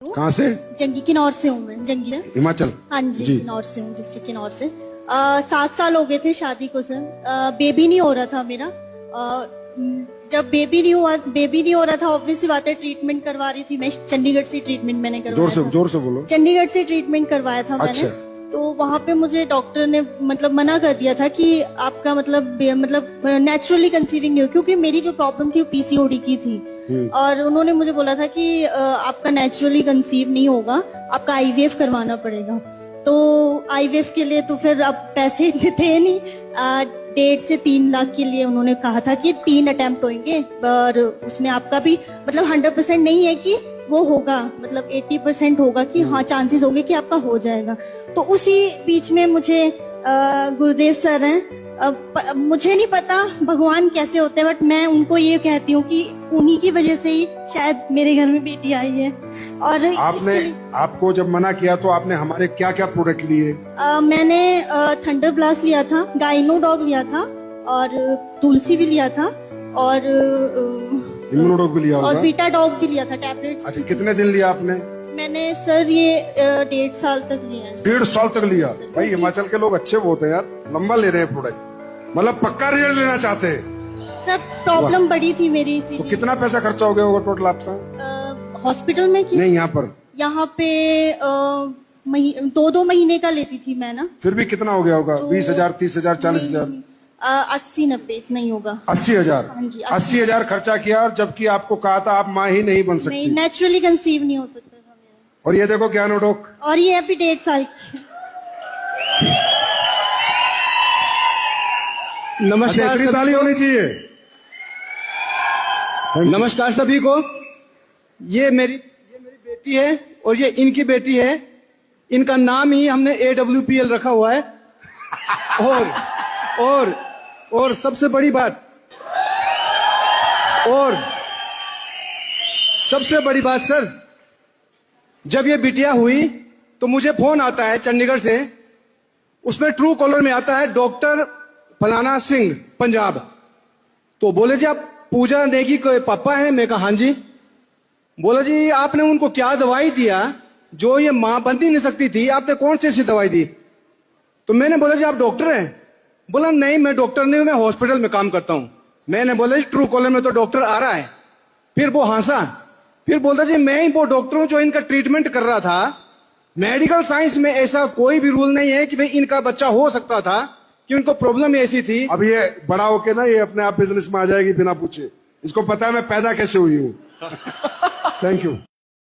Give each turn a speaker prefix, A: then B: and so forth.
A: कहाँ से?
B: जंगी किन्नौर से हूँ मैं। जंगी
A: हिमाचल।
B: हाँ जी,
A: जी।
B: किन्नौर से हूँ, डिस्ट्रिक्ट किन्नौर से। 7 साल हो गए थे शादी को सर। बेबी नहीं हो रहा था मेरा। जब बेबी नहीं हो रहा था, ऑब्वियस सी बात है, ट्रीटमेंट करवा रही थी मैं। चंडीगढ़ से ट्रीटमेंट मैंने करवाया था।
A: जोर से बोलो।
B: चंडीगढ़ से ट्रीटमेंट करवाया था मैंने।
A: अच्छा।
B: तो वहां पे मुझे डॉक्टर ने मतलब मना कर दिया था कि आपका मतलब नेचुरली कंसीविंग नहीं हो, क्योंकि मेरी जो प्रॉब्लम थी वो पीसीओडी की थी। और उन्होंने मुझे बोला था कि आपका नेचुरली कंसीव नहीं होगा, आपका आईवीएफ करवाना पड़ेगा। तो आईवीएफ के लिए तो फिर अब पैसे इतने थे नहीं। 1.5 से 3 लाख के लिए उन्होंने कहा था कि 3 अटेम्प्ट होंगे, और उसमें आपका भी मतलब 100% नहीं है कि वो होगा, मतलब 80% होगा कि हाँ चांसेस होंगे कि आपका हो जाएगा। तो उसी बीच में मुझे गुरुदेव सर हैं, मुझे नहीं पता भगवान कैसे होते हैं, बट मैं उनको ये कहती हूँ कि उन्हीं की वजह से ही शायद मेरे घर में बेटी आई है। और
A: आपको जब मना किया तो आपने हमारे क्या क्या प्रोडक्ट लिए?
B: मैंने थंडर ब्लास्ट लिया था, गाइनो डॉग लिया था, और तुलसी भी लिया था, और
A: इम्यूनोडॉग भी लिया होगा,
B: और बीटा डॉग भी लिया था, टैबलेट्स।
A: अच्छा, कितने दिन लिया आपने?
B: मैंने सर ये 1.5 साल तक लिया है।
A: 1.5 साल तक लिया? भाई हिमाचल के लोग अच्छे होते हैं यार, लंबा ले रहे हैं प्रोडक्ट, मतलब पक्का रिजल्ट लेना चाहते हैं।
B: सब प्रॉब्लम बड़ी थी मेरी,
A: तो
B: इसीलिए।
A: कितना पैसा खर्चा हो गया होगा टोटल आपका?
B: हॉस्पिटल में
A: नहीं, यहाँ पे
B: 2 महीने का लेती थी मैं ना।
A: फिर भी कितना हो गया होगा? 20,000, 30,000, 40,000?
B: 80-90 नहीं होगा।
A: 80,000?
B: हाँ जी,
A: 80,000 खर्चा किया, और जबकि आपको कहा था आप माँ ही नहीं बन सकती।
B: नहीं, नेचुरली कंसीव नहीं हो सकता था मेरा।
A: और ये देखो क्या नोडोक,
B: और ये अभी 1.5 साल की।
A: नमस्कार। इतनी ताली होनी चाहिए।
C: नमस्कार सभी को। ये मेरी बेटी है, और ये इनकी बेटी है। इनका नाम ही हमने AWPL रखा हुआ है। और सबसे बड़ी बात, सर, जब ये बिटिया हुई तो मुझे फोन आता है चंडीगढ़ से, उसमें ट्रू कॉलर में आता है डॉक्टर फलाना सिंह पंजाब। तो बोले जी आप पूजा नेगी के पापा हैं? मैं कहा हाँ जी। बोला जी आपने उनको क्या दवाई दिया जो ये मां बन ही नहीं सकती थी, आपने कौन सी ऐसी दवाई दी? तो मैंने बोला जी आप डॉक्टर हैं? बोला नहीं मैं डॉक्टर नहीं हूं, मैं हॉस्पिटल में काम करता हूं। मैंने बोला जी ट्रू कॉलर में तो डॉक्टर आ रहा है। फिर वो हंसा, फिर बोलता जी मैं ही वो डॉक्टर हूं जो इनका ट्रीटमेंट कर रहा था। मेडिकल साइंस में ऐसा कोई भी रूल नहीं है कि भाई इनका बच्चा हो सकता था, कि उनको प्रॉब्लम ऐसी थी।
A: अब ये बड़ा होके ना ये अपने आप बिजनेस में आ जाएगी बिना पूछे। इसको पता है मैं पैदा कैसे हुई हूँ। Thank you.